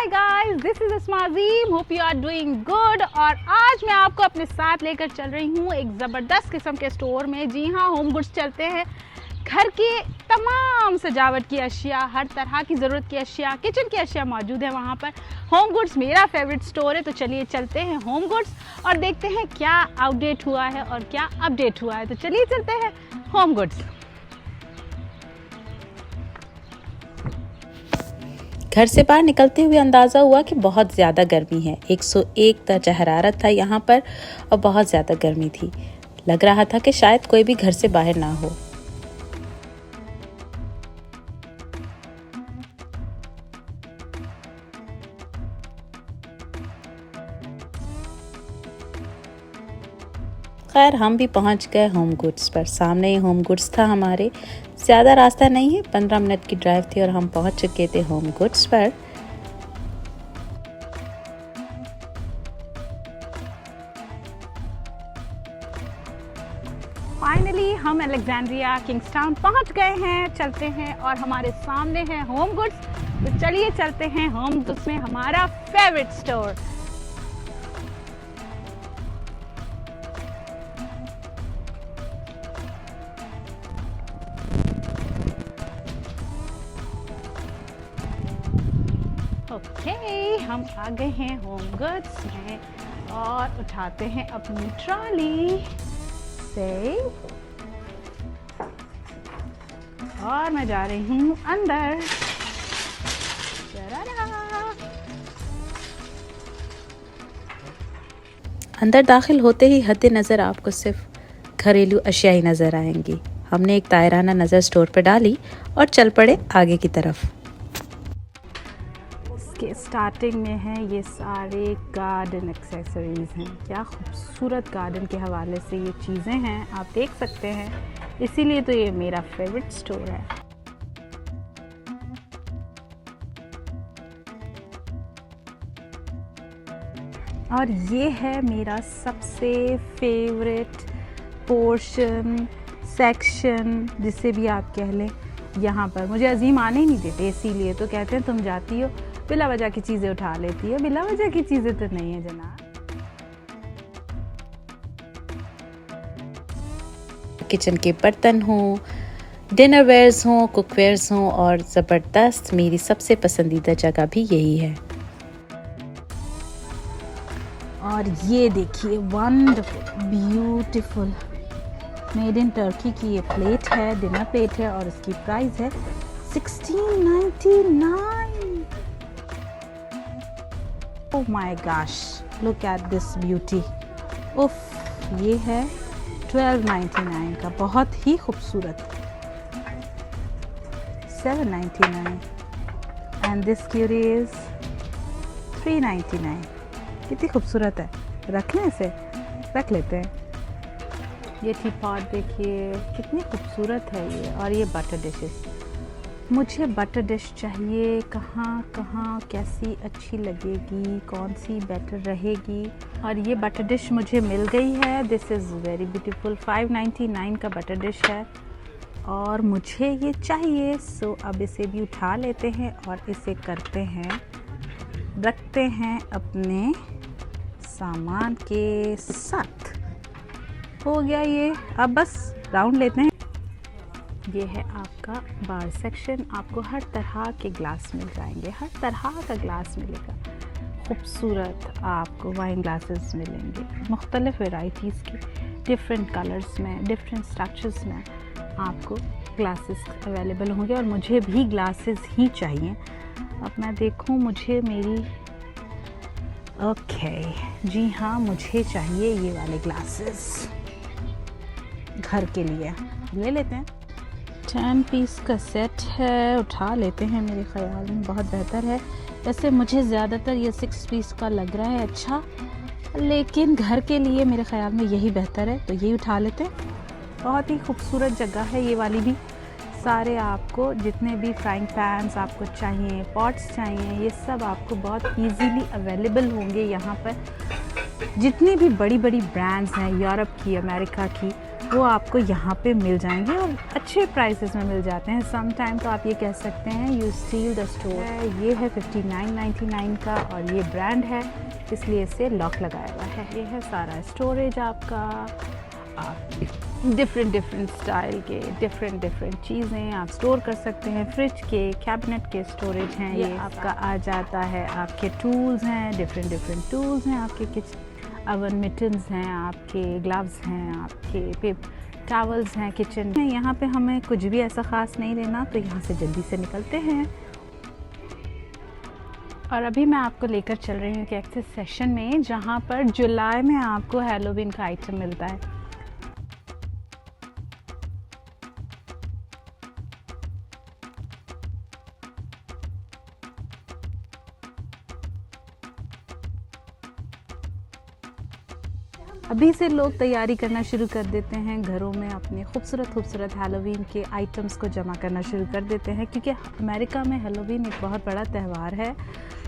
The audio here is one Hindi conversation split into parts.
Hi guys, this is Asmazeem, hope you are doing good. और आज मैं आपको अपने साथ लेकर चल रही हूँ एक ज़बरदस्त किस्म के स्टोर में। जी हाँ, होम गुड्स चलते हैं। घर की तमाम सजावट की अशिया, हर तरह की ज़रूरत की अशिया, किचन की अशिया मौजूद है वहाँ पर। होम गुड्स मेरा फेवरेट स्टोर है, तो चलिए चलते हैं होम गुड्स और देखते हैं क्या आउटडेट हुआ है और क्या अपडेट हुआ है। तो चलिए चलते हैं होम गुड्स। घर से बाहर निकलते हुए अंदाज़ा हुआ कि बहुत ज़्यादा गर्मी है। 101 दर्जा हरारत था यहाँ पर और बहुत ज़्यादा गर्मी थी। लग रहा था कि शायद कोई भी घर से बाहर ना हो। खैर हम भी पहुँच गए होम गुड्स पर। सामने ही होम गुड्स था हमारे। ज़्यादा रास्ता नहीं है, 15 मिनट की ड्राइव थी और हम पहुँच चुके थे होम गुड्स पर। फाइनली हम अलेक्जेंड्रिया किंग्सटाउन पहुंच गए हैं। चलते हैं और हमारे सामने है होम गुड्स। तो चलिए चलते हैं होम गुड्स में, हमारा फेवरेट स्टोर। ओके, हम आ गए हैं होम गुड्स में और उठाते हैं अपनी ट्रॉली से और मैं जा रही हूँ अंदर। अंदर दाखिल होते ही हद नज़र आपको सिर्फ घरेलू अशिया ही नज़र आएंगी। हमने एक तायराना नज़र स्टोर पर डाली और चल पड़े आगे की तरफ। इसके स्टार्टिंग में है ये सारे गार्डन एक्सेसरीज हैं। क्या खूबसूरत गार्डन के हवाले से ये चीज़ें हैं, आप देख सकते हैं। इसीलिए तो ये मेरा फेवरेट स्टोर है। और ये है मेरा सबसे फेवरेट पोर्शन, सेक्शन, जिसे भी आप कह लें। यहाँ पर मुझे अजीम आने ही नहीं देते, इसीलिए तो कहते हैं तुम जाती हो बिला वजह की चीज़ें उठा लेती है। बिला वजह की चीज़ें तो नहीं है जनाब। किचन के बर्तन हों, डिनर वेयर्स हों, कुकवेयर्स हों और ज़बरदस्त मेरी सबसे पसंदीदा जगह भी यही है। और ये देखिए, wonderful, beautiful, made in Turkey की ये प्लेट है, डिनर प्लेट है और इसकी प्राइस है 1699। ओह my gosh, look at this beauty. उफ, ये है 1299 का, बहुत ही खूबसूरत। 799 एंड दिस क्यूरी इज 399। कितनी खूबसूरत है। रख लें इसे, रख लेते हैं। ये टी पॉट देखिए कितनी खूबसूरत है ये। और ये बटर डिशेस, मुझे बटर डिश चाहिए। कहाँ कहाँ कैसी अच्छी लगेगी, कौन सी बेटर रहेगी। और ये बटर डिश मुझे मिल गई है। This is very beautiful. 599 का बटर डिश है और मुझे ये चाहिए। सो अब इसे भी उठा लेते हैं और इसे करते हैं, रखते हैं अपने सामान के साथ। हो गया ये। अब बस राउंड लेते हैं। ये है आपका बार सेक्शन। आपको हर तरह के ग्लास मिल जाएंगे, हर तरह का ग्लास मिलेगा। खूबसूरत आपको वाइन ग्लासेस मिलेंगे, मुख्तलिफ वेराइटीज़ की, डिफरेंट कलर्स में, डिफरेंट स्ट्रक्चर्स में आपको ग्लासेस अवेलेबल होंगे। और मुझे भी ग्लासेस ही चाहिए। अब मैं देखूं, मुझे मेरी ओके जी हाँ, मुझे चाहिए ये वाले ग्लासेस घर के लिए। ले लेते हैं। 10 पीस का सेट है, उठा लेते हैं। मेरे ख्याल में बहुत बेहतर है। वैसे मुझे ज़्यादातर ये 6 पीस का लग रहा है अच्छा, लेकिन घर के लिए मेरे ख्याल में यही बेहतर है, तो यही उठा लेते हैं। बहुत ही खूबसूरत जगह है ये वाली भी। सारे आपको जितने भी फ्राइंग पैन्स आपको चाहिए, पॉट्स चाहिए, ये सब आपको बहुत इजीली अवेलेबल होंगे यहाँ पर। जितनी भी बड़ी बड़ी ब्रांड्स हैं यूरोप की, अमेरिका की, वो आपको यहाँ पे मिल जाएंगे और अच्छे प्राइसेस में मिल जाते हैं। सम टाइम तो आप ये कह सकते हैं यू स्टील द स्टोर। ये है 59.99 का और ये ब्रांड है, इसलिए इसे लॉक लगाया हुआ है। ये है सारा स्टोरेज आपका। आप डिफरेंट स्टाइल के डिफरेंट चीज़ें आप स्टोर कर सकते हैं। फ्रिज के, कैबिनेट के स्टोरेज हैं। ये आपका आ जाता है। आपके टूल्स हैं, डिफरेंट टूल्स हैं आपके किचन। अवन मिटन्स हैं आपके, ग्लव्स हैं आपके, टॉवल्स हैं किचन में। यहाँ पे हमें कुछ भी ऐसा ख़ास नहीं लेना, तो यहाँ से जल्दी से निकलते हैं। और अभी मैं आपको लेकर चल रही हूँ कि एक्सेस सेक्शन में, जहाँ पर जुलाई में आपको हैलोवीन का आइटम मिलता है। अभी से लोग तैयारी करना शुरू कर देते हैं, घरों में अपने खूबसूरत हैलोवीन के आइटम्स को जमा करना शुरू कर देते हैं, क्योंकि अमेरिका में हैलोवीन एक बहुत बड़ा त्यौहार है।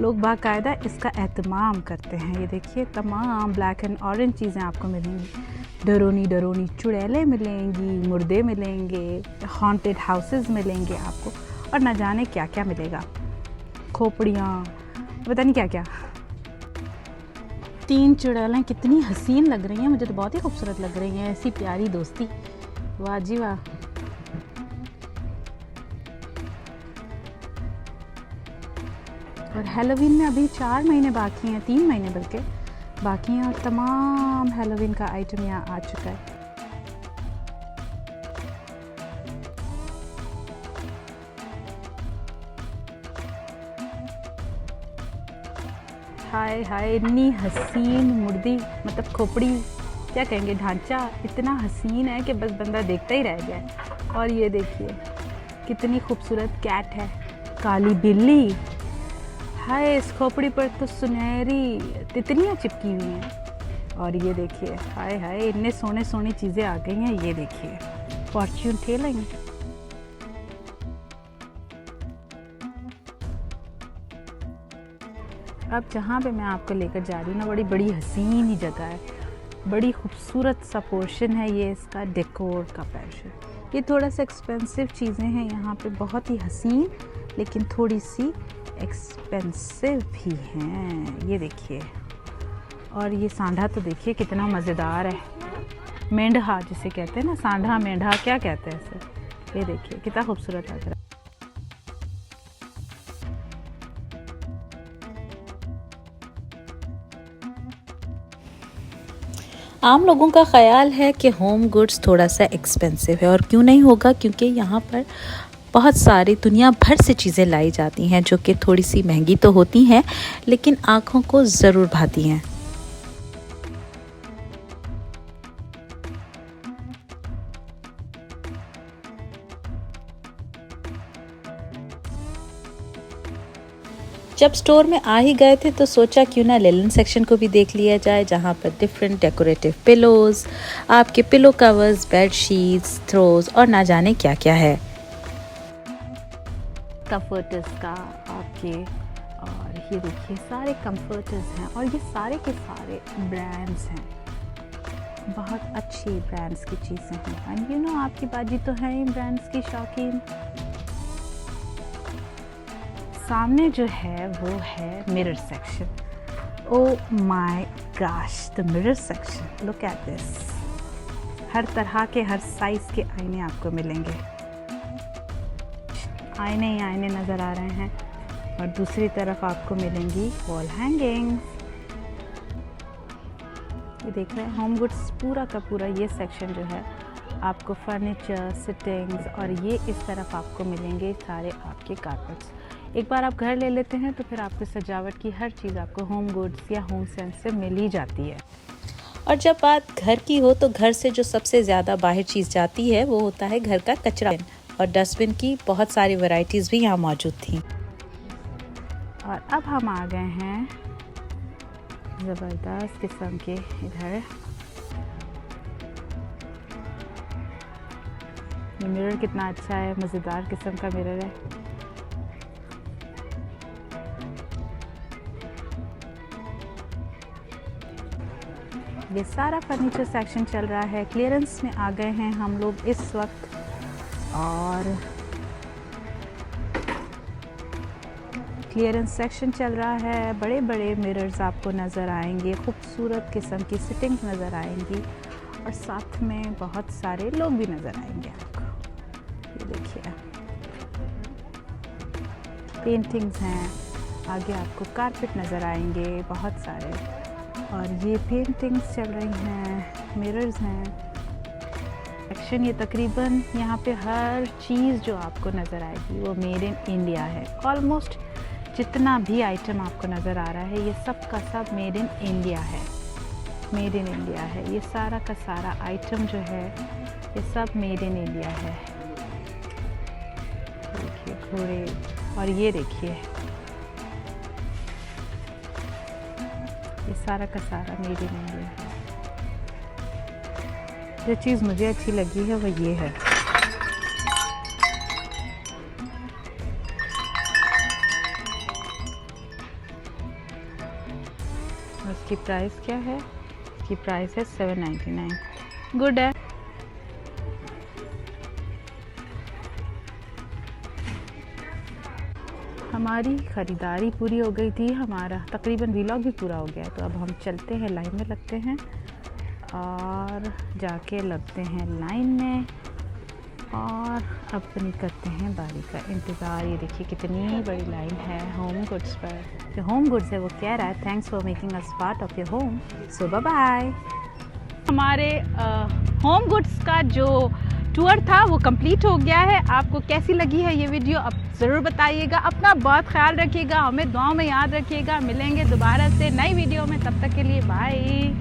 लोग बाकायदा इसका एहतमाम करते हैं। ये देखिए, तमाम ब्लैक एंड ऑरेंज चीज़ें आपको मिलेंगी। डरोनी चुड़ैलें मिलेंगी, मुर्दे मिलेंगे, हॉन्टेड हाउसेस मिलेंगे आपको, और न जाने क्या क्या मिलेगा, खोपड़ियाँ, पता नहीं क्या क्या। 3 चुड़ैलें कितनी हसीन लग रही हैं, मुझे तो बहुत ही खूबसूरत लग रही हैं। ऐसी प्यारी दोस्ती, वाह जी वाह। और हैलोवीन में अभी 4 महीने बाकी हैं, 3 महीने बल्कि बाकी हैं, और तमाम हैलोवीन का आइटम यहाँ आ चुका है। हाय इतनी हसीन मुर्दी, मतलब खोपड़ी क्या कहेंगे, ढांचा इतना हसीन है कि बस बंदा देखता ही रह गया। और ये देखिए कितनी खूबसूरत कैट है, काली बिल्ली। हाय, इस खोपड़ी पर तो सुनहरी तितलियाँ चिपकी हुई हैं। और ये देखिए, हाय इतने सोनी चीज़ें आ गई हैं। ये देखिए, फॉर्च्यून टेलिंग। अब जहाँ पे मैं आपको लेकर जा रही हूँ ना, बड़ी हसीन ही जगह है, बड़ी खूबसूरत सा पोर्शन है ये इसका डेकोर का पोर्शन। ये थोड़ा सा एक्सपेंसिव चीज़ें हैं यहाँ पे, बहुत ही हसीन लेकिन थोड़ी सी एक्सपेंसिव भी हैं। ये देखिए, और ये सांढा तो देखिए कितना मज़ेदार है, मेंढा जिसे कहते हैं ना, सांढा मेंढा क्या कहते हैं इसे। ये देखिए कितना खूबसूरत लग रहा है। आम लोगों का ख्याल है कि होम गुड्स थोड़ा सा एक्सपेंसिव है, और क्यों नहीं होगा, क्योंकि यहाँ पर बहुत सारी दुनिया भर से चीज़ें लाई जाती हैं जो कि थोड़ी सी महंगी तो होती हैं लेकिन आँखों को ज़रूर भाती हैं। जब स्टोर में आ ही गए थे तो सोचा क्यों ना लिनन सेक्शन को भी देख लिया जाए, जहाँ पर डिफरेंट डेकोरेटिव पिलोज, आपके pillow covers, bed sheets, throws और ना जाने क्या क्या है। कंफर्टर्स का आपके, और ये देखिए सारे कंफर्टर्स हैं, और ये सारे के सारे ब्रांड्स हैं, बहुत अच्छी ब्रांड्स की चीज़ें हैं। एंड यू नो, आपकी बाजी तो है ही ब्रांड्स की शौकीन। सामने जो है वो है mirror section. Oh my gosh, the mirror section, look at this. हर तरह के, हर साइज़ के आईने आपको मिलेंगे। आईने ही आईने नज़र आ रहे हैं, और दूसरी तरफ आपको मिलेंगी वॉल हैंगिंग्स। ये देख रहे हैं, होम गुड्स पूरा का पूरा ये सेक्शन जो है आपको फर्नीचर, सिटिंग्स, और ये इस तरफ आपको मिलेंगे सारे आपके कारपेट्स। एक बार आप घर ले लेते हैं तो फिर आपको सजावट की हर चीज़ आपको होम गुड्स या होम सेंस से मिल ही जाती है। और जब बात घर की हो तो घर से जो सबसे ज़्यादा बाहर चीज़ जाती है वो होता है घर का कचरा, और डस्टबिन की बहुत सारी वैरायटीज़ भी यहाँ मौजूद थी। और अब हम आ गए हैं ज़बरदस्त किस्म के इधर। ये मिरर कितना अच्छा है, मज़ेदार किस्म का मिरर है। ये सारा फर्नीचर सेक्शन चल रहा है। क्लियरेंस में आ गए हैं हम लोग इस वक्त और क्लियरेंस सेक्शन चल रहा है। बड़े बड़े मिरर्स आपको नज़र आएंगे, खूबसूरत किस्म की सिटिंग्स नज़र आएंगी और साथ में बहुत सारे लोग भी नज़र आएंगे आपको। ये देखिए पेंटिंग्स हैं, आगे आपको कारपेट नज़र आएंगे बहुत सारे और ये पेंटिंग्स चल रही हैं, मिरर्स हैं। सेक्शन ये तकरीबन यहाँ पे हर चीज़ जो आपको नज़र आएगी वो मेड इन इंडिया है। ऑलमोस्ट जितना भी आइटम आपको नज़र आ रहा है ये सब का सब मेड इन इंडिया है, मेड इन इंडिया है। ये सारा का सारा आइटम जो है ये सब मेड इन इंडिया है। देखिए घोड़े और ये देखिए ये सारा का सारा मेड इन इंडिया है। जो चीज़ मुझे अच्छी लगी है वो ये है। इसकी प्राइस क्या है? इसकी प्राइस है 799। गुड है। हमारी ख़रीदारी पूरी हो गई थी, हमारा तकरीबन व्लॉग भी पूरा हो गया। तो अब हम चलते हैं, लाइन में लगते हैं और जाके लगते हैं लाइन में और अपनी करते हैं बारी का इंतज़ार। ये देखिए कितनी बड़ी लाइन है होम गुड्स पर। जो होम गुड्स है वो कह रहा है thanks for making us part of your home, so bye bye. हमारे होम गुड्स का जो टूर था वो कंप्लीट हो गया है। आपको कैसी लगी है ये वीडियो अब ज़रूर बताइएगा। अपना बहुत ख्याल रखिएगा, हमें दुआओं में याद रखिएगा। मिलेंगे दोबारा से नई वीडियो में, तब तक के लिए बाय।